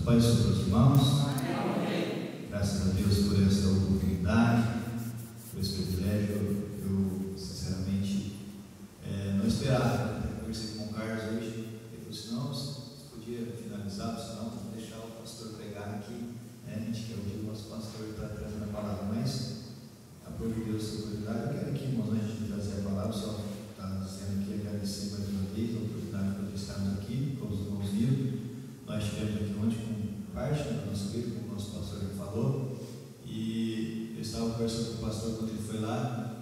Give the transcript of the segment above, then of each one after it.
paz sobre os irmãos. Graças a Deus por essa oportunidade, por esse privilégio. Eu, sinceramente, não esperava. Eu conversei com o Carlos hoje. Ele falou assim: não, você podia finalizar, senão vamos deixar o pastor pregar aqui. A gente quer ouvir o nosso pastor para trazer a palavra, mas aproveitei essa oportunidade. Eu quero aqui, irmãos, antes de trazer a palavra, só estar dizendo aqui, agradecer mais uma vez a oportunidade de estarmos aqui, todos os irmãos viram. Nós estivemos aqui ontem com parte da nossa vida, como o nosso pastor já falou, e eu estava conversando com o pastor quando ele foi lá.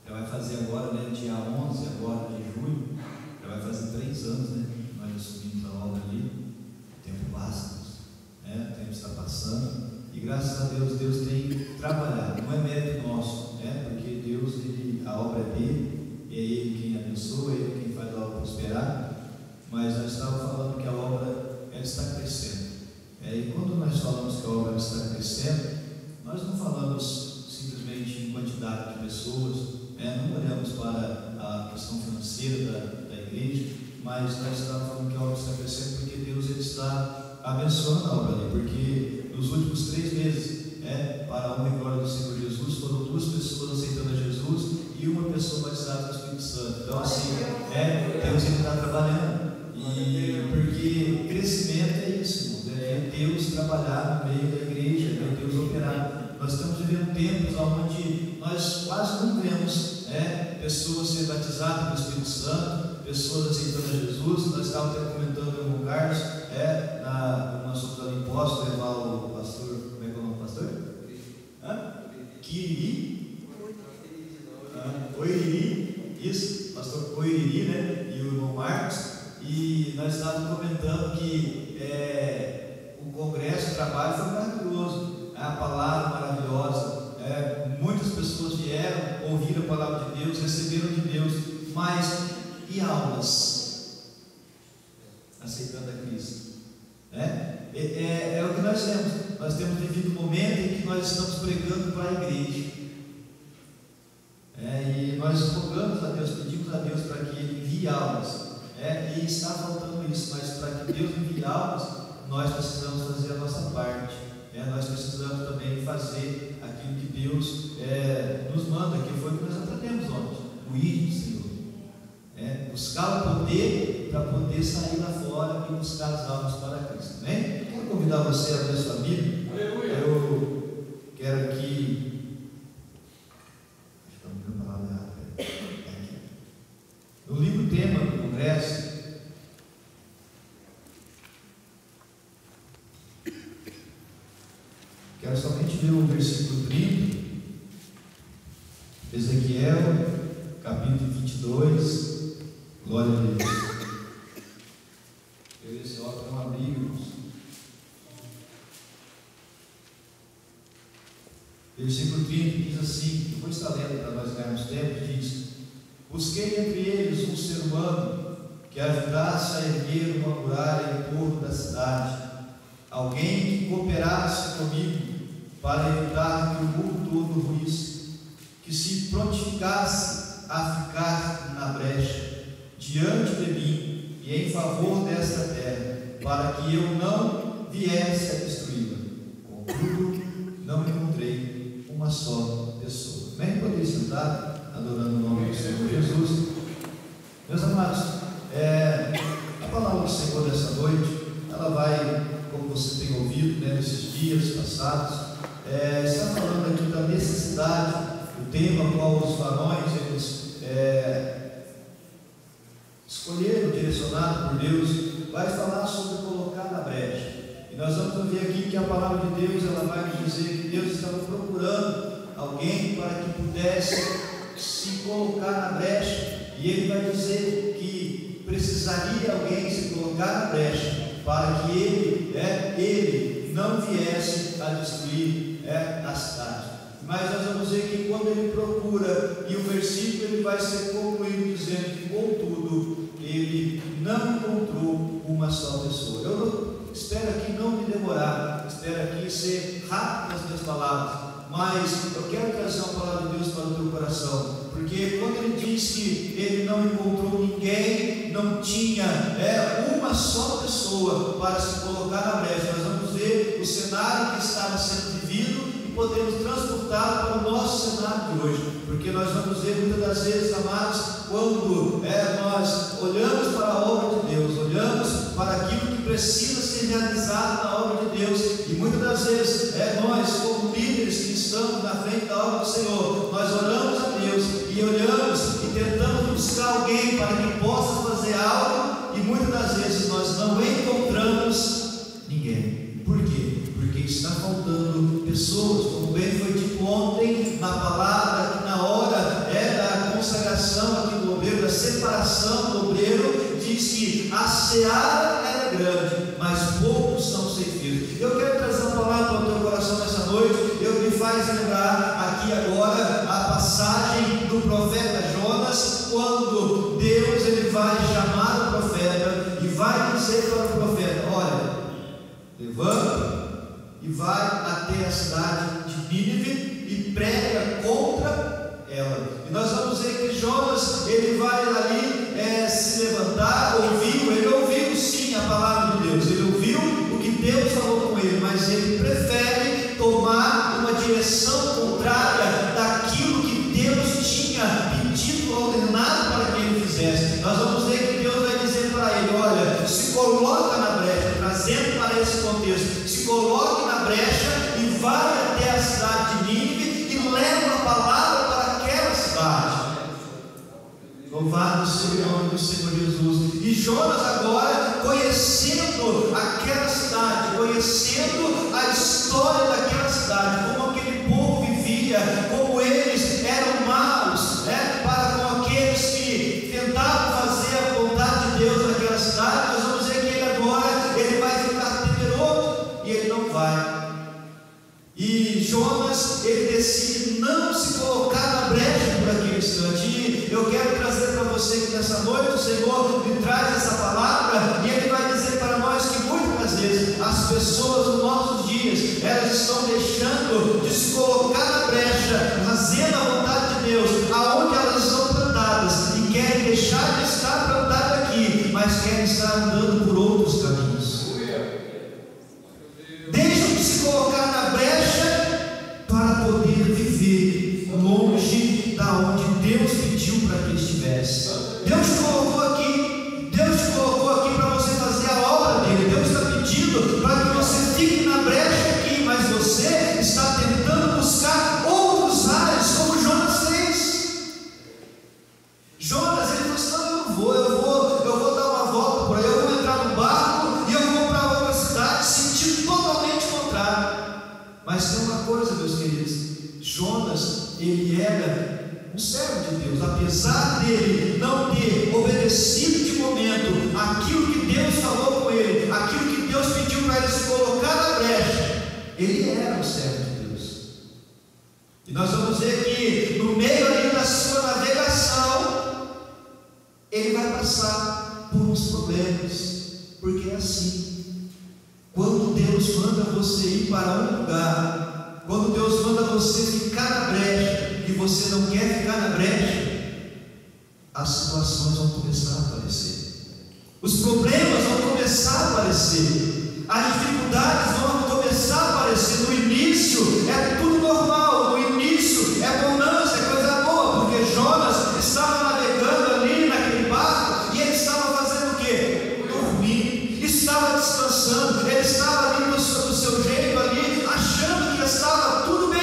Já vai fazer agora, né, dia 11 agora de julho, já vai fazer 3 anos, né, nós assumimos a obra ali. O tempo passa, né, o tempo está passando, e graças a Deus, Deus tem trabalhado. Não é mérito nosso, né, porque Deus, a obra é dele, e é Ele quem abençoa, é Ele quem faz a obra prosperar. Mas nós estávamos falando que a obra ela está crescendo. E quando nós falamos que a obra está crescendo, nós não falamos simplesmente em quantidade de pessoas, não olhamos para a questão financeira da igreja, mas nós estamos falando que a obra está crescendo porque Deus ele está abençoando a obra ali, porque nos últimos 3 meses, para a honra e glória do Senhor Jesus, foram 2 pessoas aceitando a Jesus e uma pessoa batizada no Espírito Santo. Então assim, Deus ele está trabalhando. E porque crescimento é isso, é Deus trabalhar no meio da igreja, é Deus operar. Nós estamos vivendo tempos onde nós quase não vemos pessoas serem batizadas no Espírito Santo, pessoas aceitando a Jesus. Nós estávamos até comentando com o Carlos, nós somos ali impostos, levar o pastor, como é que é o nome do pastor? Quiriri? Oiriri, isso, pastor Oiriri, né? E o irmão Marcos. E nós estávamos comentando que o congresso, o trabalho foi maravilhoso, a palavra maravilhosa, muitas pessoas vieram, ouviram a palavra de Deus, receberam de Deus, mas e almas aceitando a Cristo? É o que nós temos vivido um momento em que nós estamos pregando para a igreja, e nós rogamos a Deus, pedimos a Deus para que Ele envie almas. E está faltando isso, mas para que Deus envie almas, nós precisamos fazer a nossa parte. Nós precisamos também fazer aquilo que Deus nos manda, que foi o que nós aprendemos ontem: o ir do Senhor, buscar o poder para poder sair lá fora e buscar as almas para Cristo. Amém? Quero convidar você a ler sua Bíblia. Eu quero aqui. No livro tema do congresso, quero somente ler o versículo 30, Ezequiel, capítulo 22, glória a Deus. Eu e esse óculos não abri, irmãos. Versículo 30 diz assim, eu vou estar lendo para nós ganharmos tempo, diz: busquei entre eles um ser humano que ajudasse a erguer uma muralha em torno da cidade, alguém que cooperasse comigo para evitar que o mundo todo ruísse, que se prontificasse a ficar na brecha diante de mim e em favor desta terra, para que eu não viesse a destruí-la. Contudo, não encontrei uma só pessoa. Bem, poder sentar, adorando o nome do Senhor Jesus. Meus amados, a palavra do Senhor dessa noite, ela vai, como você tem ouvido, nesses dias passados, está falando aqui da necessidade, o tema qual os varões eles escolheram, direcionado por Deus, vai falar sobre colocar na brecha. E nós vamos ver aqui que a palavra de Deus ela vai nos dizer que Deus estava procurando alguém para que pudesse se colocar na brecha, e Ele vai dizer que precisaria alguém se colocar na brecha para que ele não viesse a destruir a cidade. Mas nós vamos ver que quando ele procura, e o versículo ele vai ser concluído dizendo que contudo ele não encontrou uma só pessoa. Eu espero aqui não me demorar, espero aqui ser rápido nas minhas palavras, mas eu quero trazer uma palavra de Deus para o teu coração, porque quando ele diz que ele não encontrou ninguém, não tinha uma só pessoa para se colocar na brecha. Nós vamos ver o cenário que estava sendo vivido e podemos transportar para o nosso cenário de hoje, porque nós vamos ver muitas das vezes, amados, quando nós olhamos para a obra de Deus, olhamos para aquilo que precisa ser realizado na obra de Deus, e muitas das vezes nós, como líderes que estamos na frente da obra do Senhor, nós oramos a Deus e olhamos e tentamos buscar alguém para que possa fazer algo, e muitas das vezes nós não encontramos ninguém. Por quê? Porque está faltando pessoas, como bem foi dito ontem na palavra, na hora da consagração aqui do obreiro, da separação do obreiro, diz que a seara é grande, mas poucos são ceifeiros. Eu quero trazer uma palavra para o teu coração nessa noite. Me faz lembrar aqui agora a passagem do profeta Jonas, quando Deus ele vai chamar o profeta e vai dizer para o profeta: olha, levanta e vai até a cidade de Nínive e prega contra ela. E nós vamos ver que Jonas ele vai ali se levantar. Ele ouviu sim a palavra de Deus, ele ouviu o que Deus falou com ele, mas ele prefere tomar uma direção contrária daquilo que Deus tinha pedido, ordenado para que ele fizesse. Nós vamos ver que Deus vai dizer para ele: olha, se coloca na brecha, trazendo para esse contexto, se coloque na brecha e vai até a cidade de Nínive e leva a palavra para aquela cidade. Louvado seja o nome do Senhor Jesus. E Jonas agora, conhecendo aquela cidade, conhecendo a história daquela cidade, como aquele povo vivia, como eles eram maus, para com aqueles que tentavam fazer a vontade de Deus naquela cidade, nós vamos ver que ele agora vai ficar temeroso e ele não vai. E Jonas ele decide não se colocar na brecha por aquele instante. E eu quero trazer para você que nessa noite o Senhor me traz essa palavra, e Ele vai dizer para nós que muitas vezes as pessoas nos nossos dias, elas estão deixando de se colocar na brecha, fazendo a vontade de Deus, aonde elas estão plantadas, e querem deixar de estar plantadas aqui, mas querem estar andando por outros caminhos. Deixam de se colocar na brecha para poder viver longe da onde Deus pediu para que estivesse. Deus te colocou aqui, para você fazer a obra dele. Deus está pedindo para que você fique na brecha aqui, mas você está tentando buscar outros ares, como Jonas fez. Jonas ele falou assim: não, eu vou dar uma volta por aí, eu vou entrar no barco e eu vou para outra cidade, sentindo totalmente contrário. Mas tem uma coisa, meus queridos, Jonas ele era um servo de Deus, apesar dele não ter obedecido de momento aquilo que Deus falou com ele, aquilo que Deus pediu para ele se colocar na brecha, ele era um servo de Deus. E nós vamos ver que no meio ali da sua navegação, ele vai passar por uns problemas, porque é assim, quando Deus manda você ir para um lugar, quando Deus manda você ficar na brecha, e você não quer ficar na brecha, as situações vão começar a aparecer, os problemas vão começar a aparecer, as dificuldades vão começar a aparecer. No início é tudo normal, no início é bonança, é coisa boa, porque Jonas estava navegando ali naquele barco e ele estava fazendo o quê? Dormindo, estava descansando, ele estava ali do seu jeito ali, achando que estava tudo bem.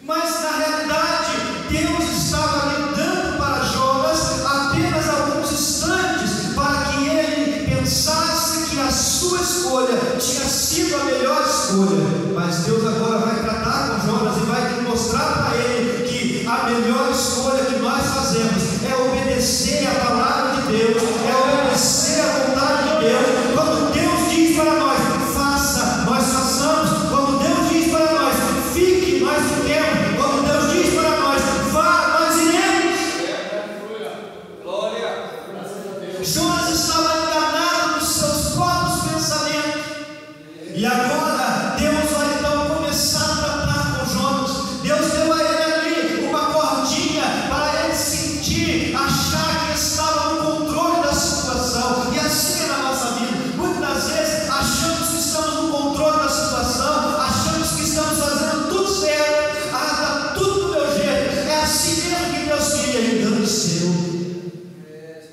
Mas na realidade, Deus estava ali dando para Jonas apenas alguns instantes para que ele pensasse que a sua escolha tinha sido a melhor escolha. Mas Deus agora vai tratar com Jonas e vai mostrar para ele que a melhor escolha que nós fazemos é obedecer a palavra de Deus, é obedecer a vontade de Deus. Quando Deus diz para nós, faça, nós façamos. Quando Deus diz para nós, fique, nós fiquemos. Quando Deus diz para nós, vá, nós iremos. Jonas estava enganado nos seus próprios pensamentos, e agora Deus vai achar que estava no controle da situação. E assim é na nossa vida. Muitas das vezes achamos que estamos no controle da situação, achamos que estamos fazendo tudo certo. Está tudo do meu jeito. É assim mesmo que Deus queria. Engano seu.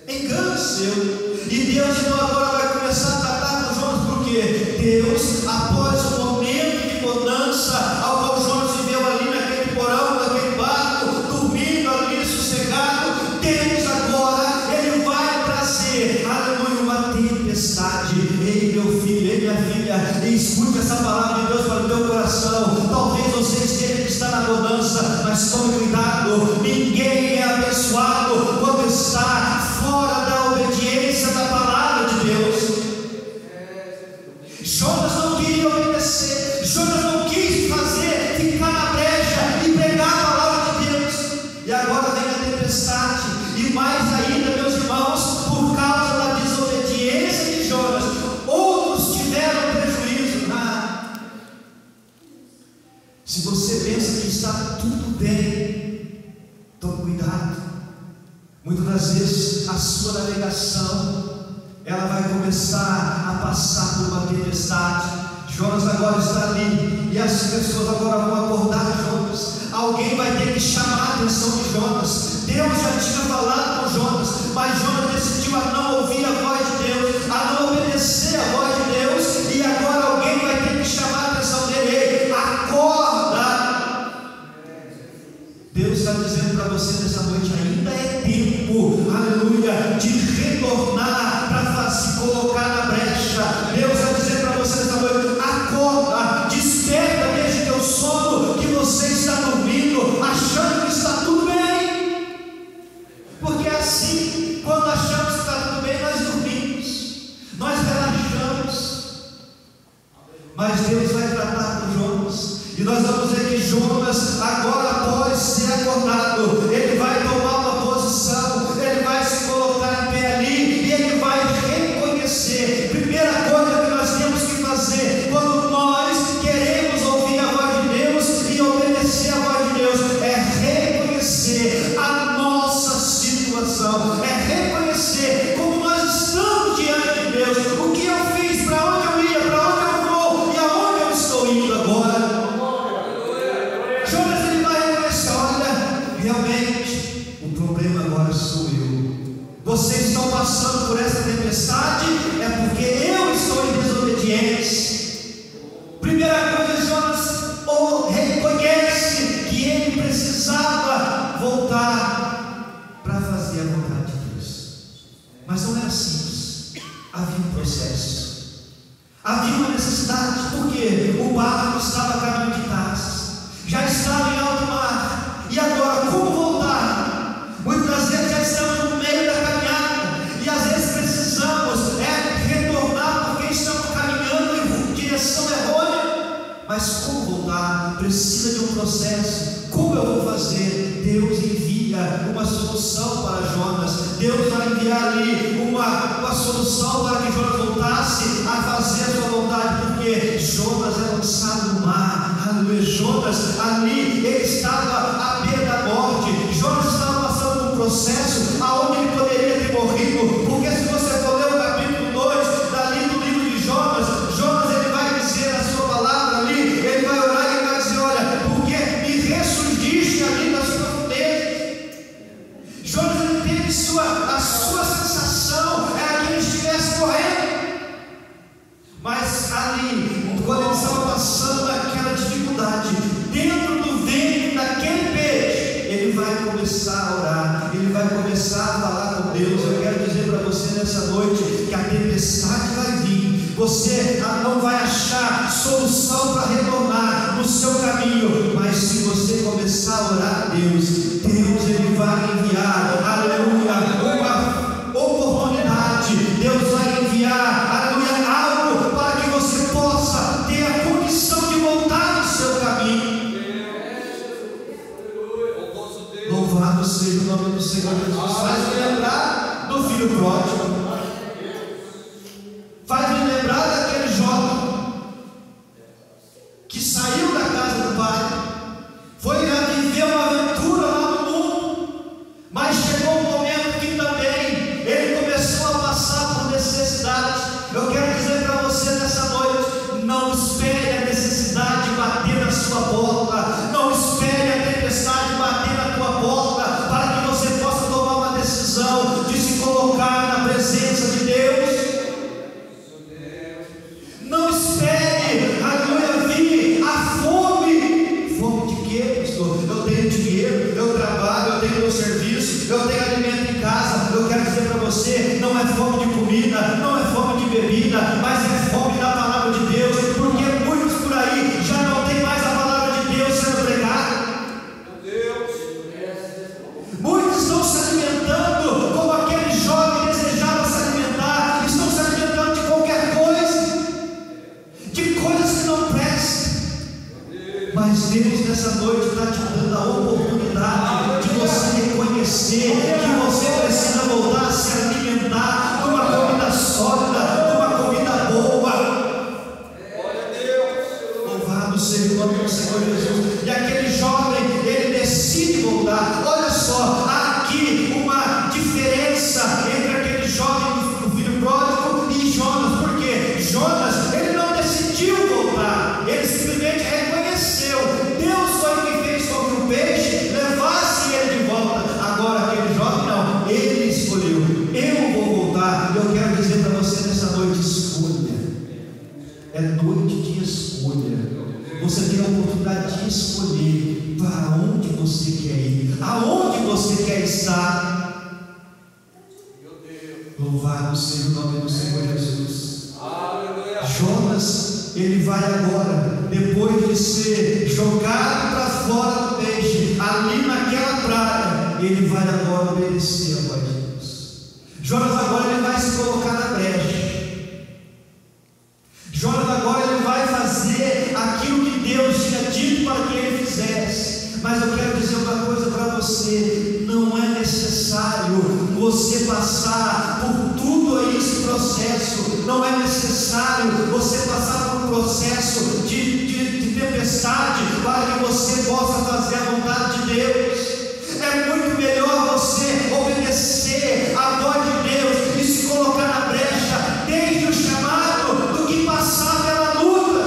Engano seu. E Deus então agora vai começar a tratar com Jonas, porque Deus, após o momento de mudança, ao qual Jonas viveu ali naquele porão, naquele barco, dormindo ali sossegado, Deus agora, Ele vai trazer, aleluia, uma tempestade. Ei, meu filho, ei, minha filha, e escute essa palavra de Deus para o teu coração. Talvez você esteja que está na mudança, mas tome cuidado, ninguém é abençoado quando está fora da obediência da palavra de Deus. Jonas não queria obedecer, Jonas não quis ficar na brecha e pregar a palavra de Deus. E agora vem a tempestade, e mais ainda, meus irmãos, por causa da desobediência de Jonas, outros tiveram prejuízo. Se você pensa que está tudo bem, tome cuidado. Muitas das vezes a sua navegação, ela vai começar a passar por uma tempestade. Jonas agora está ali, e as pessoas agora vão acordar Jonas. Alguém vai ter que chamar a atenção de Jonas. Deus já tinha falado com Jonas, mas Jonas decidiu a não ouvir a voz de Deus, a não obedecer a voz de Deus, e agora alguém vai ter que chamar a atenção dele. Ei, acorda! Deus está dizendo para você nessa noite, ainda é tempo, aleluia, de retornar para se colocar na brecha. Deus está dizendo para você nessa noite, acorda, desperta desde teu sono, que você está dormindo, achando que está tudo bem. Porque é assim, quando achamos que está tudo bem, nós dormimos, nós relaxamos. Mas Deus vai tratar com Jonas, e nós vamos ver que Jonas agora, após ser acordado, ele vai tomar uma posição, ele vai se colocar em pé ali, e ele vai reconhecer. Primeira coisa que nós temos que fazer quando nós queremos ouvir a voz de Deus e obedecer a voz de Deus, é reconhecer a nossa situação, é reconhecer como nós estamos diante de Deus, o que eu fiz, para onde eu ia, para onde eu vou e aonde eu estou indo agora. Jonas, ele vai reconhecer, olha, realmente o problema agora sou eu. Vocês estão passando por essa tempestade, é porque eu estou em desobediência. Primeira coisa, Jonas reconhece que ele precisava voltar para fazer a vontade de Deus. Mas não era simples, havia um processo, havia uma necessidade, porque o barco estava a caminho de Tarsis, já estava em alto mar, e agora como voltar? Muitas vezes já estamos no meio da caminhada, e às vezes precisamos retornar, porque estamos caminhando em direção errônea. Mas como voltar? Precisa de um processo. Como eu vou fazer? Deus envia uma solução para Jonas. Deus vai enviar ali uma solução para que Jonas voltasse a fazer a sua vontade, porque Jonas é lançado no mar. Aleluia. Jonas ali, ele estava à beira da morte. Jonas estava passando por um processo aonde ele poderia ter morrido, porque se você for ler o capítulo 2 dali do livro de Jonas, ele vai dizer a sua palavra ali, ele vai orar e ele vai dizer, olha, porque me ressurgiste ali das profundezas. Jonas, ele teve a sua sensação, era que ele estivesse morrendo. Mas ali, quando ele estava passando aquela dificuldade, dentro do ventre daquele peixe, ele vai começar a orar, ele vai começar a falar com Deus. Eu quero dizer para você nessa noite que a tempestade vai vir, você não vai achar solução para retornar no seu caminho, mas se você começar a orar a Deus, ele vai enviar, aleluia, uma oportunidade. Deus vai enviar, aleluia, algo para que você possa ter a condição de voltar no seu caminho. Louvado seja o nome do Senhor Jesus. Faz-me lembrar do filho pródigo, faz-me lembrar daquele jovem que saiu da casa do pai, foi viver uma aventura lá no mundo, mas chegou um momento você não é fome de comida, não é fome de bebida, mas é fome da palavra de Deus, porque muitos por aí já não tem mais a palavra de Deus sendo pregada. Muitos estão se alimentando como aquele jovem desejava se alimentar, estão se alimentando de qualquer coisa, de coisas que não prestam. Mas Deus nessa noite está te dando a oportunidade de você reconhecer que você precisa voltar a se alimentar de uma comida sólida, de uma comida boa. Louvado seja o nome do Senhor Jesus. E aquele jovem, ele decide voltar. Olha só, há aqui uma diferença entre aquele jovem, o filho pródigo, e Jonas. Por quê? Jonas, ele não decidiu voltar, ele simplesmente reconheceu. Deus foi quem fez com que o peixe levasse ele de volta. Agora aquele jovem não, ele escolheu: eu vou voltar. Eu quero dizer para você nessa noite: escolha. É noite de escolha. Você tem a oportunidade de escolher para onde você quer ir, aonde você quer estar. Louvado seja o nome do Senhor Jesus. Jonas, ele vai agora, depois de ser jogado para fora do peixe, ali naquela praia, ele vai agora obedecer a voz de Deus. Jonas agora ele vai se colocar na brecha. Jonas agora ele vai fazer aquilo que Deus tinha dito para que ele fizesse. Mas eu quero dizer uma coisa para você: não é necessário você passar por tudo esse processo, não é necessário você passar por um processo de tempestade para que você possa fazer a vontade de Deus. É muito melhor você obedecer a voz de Deus e se colocar na brecha desde o chamado do que passar pela luta.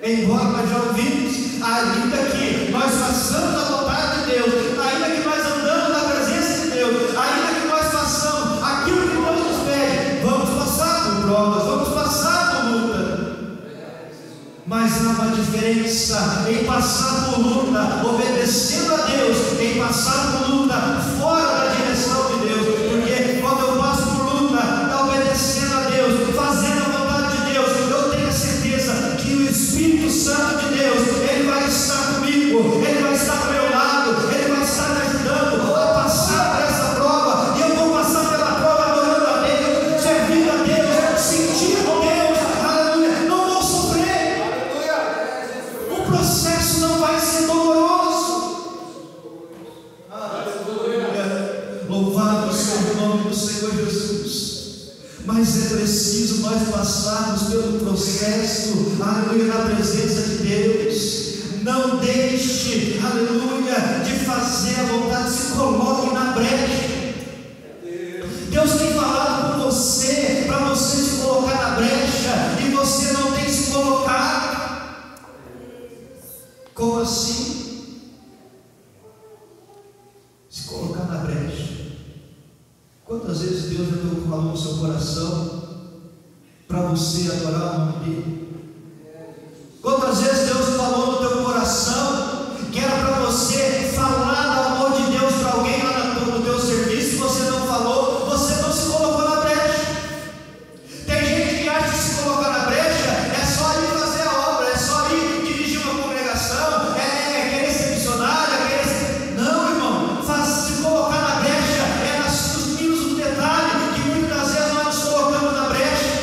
Embora nós já ouvimos, ainda que nós façamos a vontade de Deus, ainda que nós andamos na presença de Deus, ainda que nós façamos aquilo que Deus nos pede, vamos passar por provas, vamos passar por luta. Mas há uma diferença em passar por luta obedecendo a Deus, em passar por luta fora da direção de Deus. Porque quando eu passo por luta obedecendo a Deus, fazendo a vontade de Deus, eu tenho a certeza que o Espírito Santo de Deus, ele vai estar comigo, ele vai estar ao meu lado, ele vai estar me ajudando a passar por essa prova. E eu vou passar pela prova adorando a Deus, servindo a Deus, sentindo Deus, aleluia. Não vou sofrer, o processo não vai ser doloroso. Aleluia. Louvado seja o nome do Senhor Jesus. Mas é preciso nós passarmos pelo processo, aleluia, na presença de Deus. Não deixe, aleluia, de fazer a vontade, se coloque na brecha. Deus tem falado com você, para você se colocar na brecha, e você não tem se colocado. Como assim? Se colocar na brecha. Quantas vezes Deus já falou no seu coração para você adorar o nome dele? Quantas vezes Deus falou no teu coração que era para você falar do amor de Deus para alguém lá no teu serviço, e você não falou, você não se colocou na brecha. Tem gente que acha que se colocar na brecha é só ir fazer a obra, é só ir dirigir uma congregação, é querer ser missionário, é querer ser... Não, irmão, se colocar na brecha é nos mínimos do detalhe, que muitas vezes nós nos colocamos na brecha.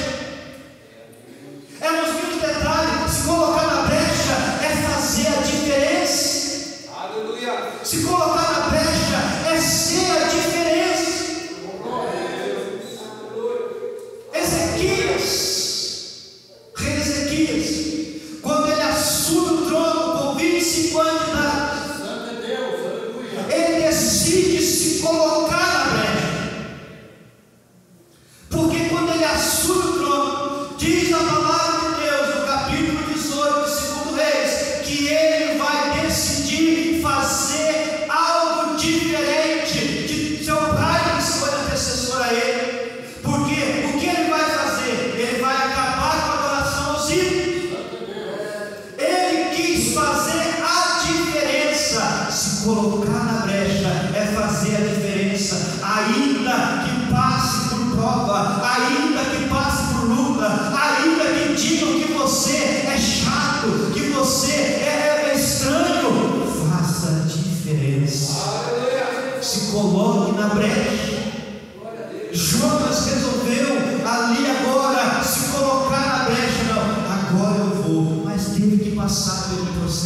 É nos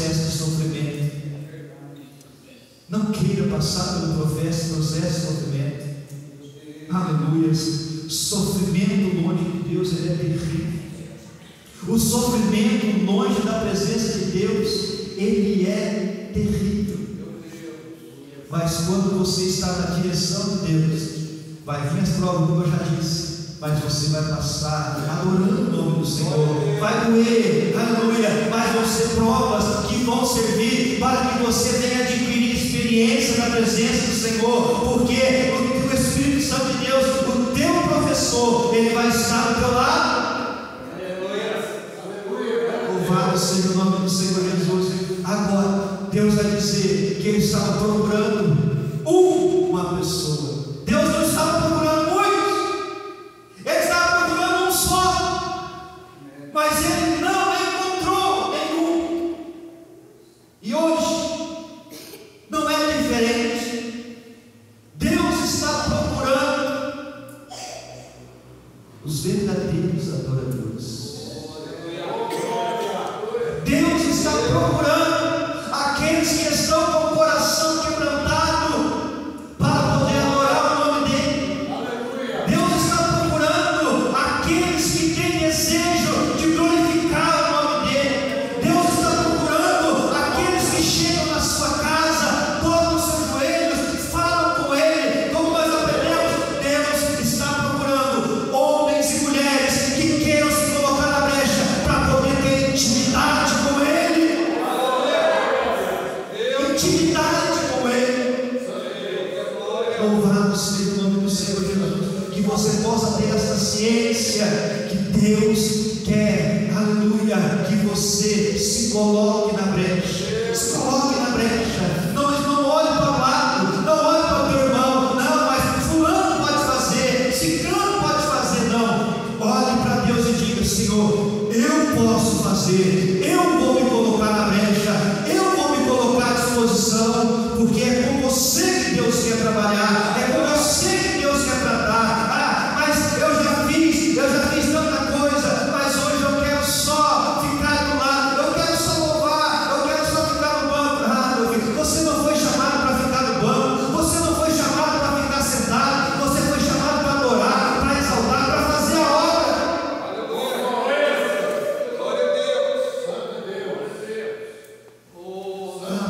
processo de sofrimento. Não queira passar pelo processo de sofrimento. Aleluia. Sofrimento longe de Deus, ele é terrível. O sofrimento longe da presença de Deus, ele é terrível. Mas quando você está na direção de Deus, vai vir as provas, como eu já disse, mas você vai passar adorando o nome do Senhor. Vai doer, aleluia, mas vão ser provas que vão servir para que você venha adquirir experiência na presença do Senhor, porque o Espírito Santo de Deus, o teu professor, ele vai estar do teu lado. Louvado seja o nome do Senhor Jesus. Agora, Deus vai dizer que ele estava procurando uma pessoa. Deus não estava procurando muitos, ele estava procurando um só, mas ele não encontrou nenhum. E hoje não é diferente. Deus está procurando os verdadeiros adoradores. Deus está procurando aqueles que estão com o coração quebrantado para poder adorar o nome dele. Deus está procurando aqueles que têm desejo de glorificar o nome dele. Deus está procurando aqueles que chegam na sua casa, dobram os seus joelhos, falam com ele, como nós aprendemos. Deus está procurando homens e mulheres que queiram se colocar na brecha para poder ter intimidade com ele. Intimidade com ele. Louvado seja o nome do Senhor Jesus. Que você possa ter essa ciência que Deus quer, aleluia, que você se coloque na brecha. Se coloque na brecha. Não olhe para o lado, não olhe para o teu irmão. Não, mas fulano pode fazer, ciclano pode fazer. Não, olhe para Deus e diga: Senhor, eu posso fazer, eu vou me colocar na brecha, eu vou me colocar à disposição, porque é com você que Deus quer trabalhar, é com você que Deus quer tratar. Mas eu já fiz tanta coisa, mas hoje eu quero só ficar do lado, eu quero só louvar, eu quero só ficar no banco. Meu filho, você não foi chamado para ficar no banco, você não foi chamado para ficar sentado, você foi chamado para adorar, para exaltar, para fazer a obra. Glória a Deus.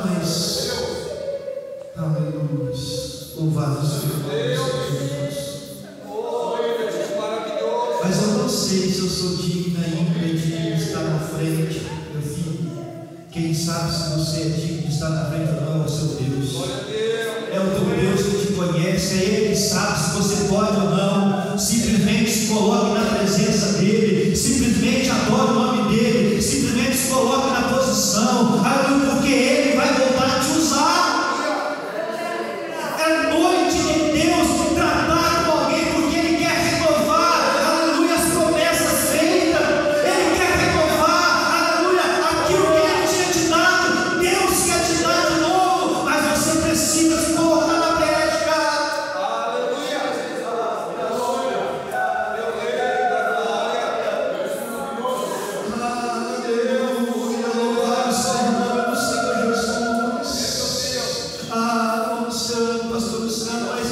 Mas, aleluia, louvado seja o nome do Senhor Jesus. Mas eu não sei se eu sou digna ainda de estar na frente, meu filho. Quem sabe se você é digno de estar na frente ou não é o seu Deus. É o teu Deus que te conhece, é Ele que sabe se você pode ou não. Simplesmente se coloque na presença dEle, simplesmente adore o nome dEle, simplesmente se coloque na posição, aleluia, porque Ele vai voltar a te usar. É noite de Deus tratar com alguém, porque Ele quer renovar, aleluia, as promessas feitas. Ele quer renovar, aleluia, aquilo que Ele tinha te dado. Deus quer te dar de novo, mas você precisa se colocar na brecha. Aleluia. Aleluia, louvado seja o nome do Senhor Jesus. Pastor Luciano, mas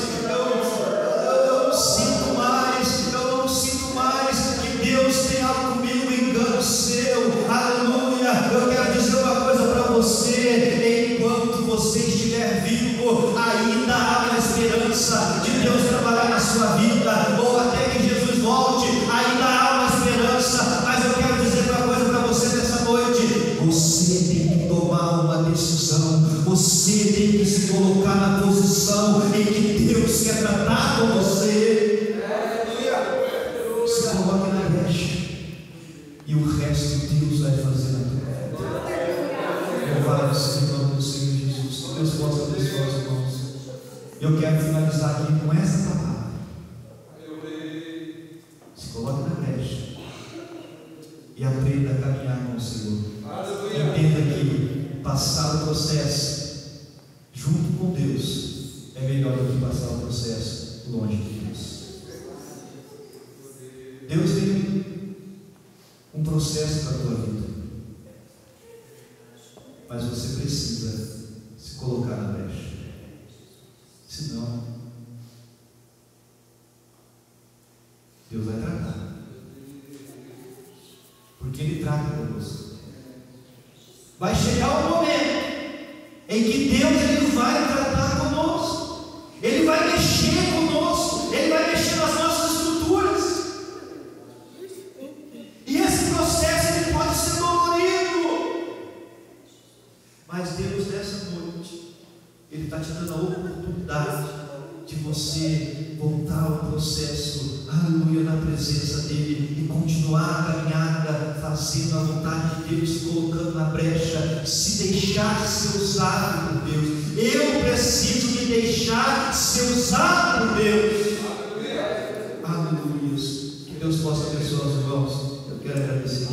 eu não sinto mais que Deus tem algo comigo, engano seu. Aleluia. Eu quero dizer uma coisa para você: enquanto você estiver vivo, ainda há uma esperança de Deus trabalhar na sua vida, ou até que Jesus volte, ainda há uma esperança. Mas eu quero dizer uma coisa para você nessa noite: você tem que tomar uma decisão, você tem que se colocar na posição em que Deus quer tratar com você. Se coloque na brecha, e o resto Deus vai fazer na tua vida. Louvado seja o nome do Senhor Jesus. Que Deus possa abençoar os irmãos. Eu quero finalizar aqui com essa palavra: se coloque na brecha e aprenda a caminhar com o Senhor. Entenda que passar o processo junto com Deus é melhor do que passar o processo longe de Deus. Deus tem um processo para a tua vida, mas você precisa se colocar na brecha. Senão, Deus vai tratar. Porque Ele trata conosco. Vai chegar um momento em que Deus Ele vai tratar conosco. Ele vai mexer conosco. Ele vai mexer nas nossas estruturas. E esse processo ele pode ser dolorido. Mas Deus, nessa noite, Ele está te dando a oportunidade de você voltar ao processo, aleluia, na presença dEle e continuar a caminhada, fazendo a vontade de Deus, se colocando na brecha, se deixar ser usado por Deus. Eu preciso me deixar ser usado por Deus. Aleluia. Que Deus possa abençoar os irmãos. Eu quero agradecer.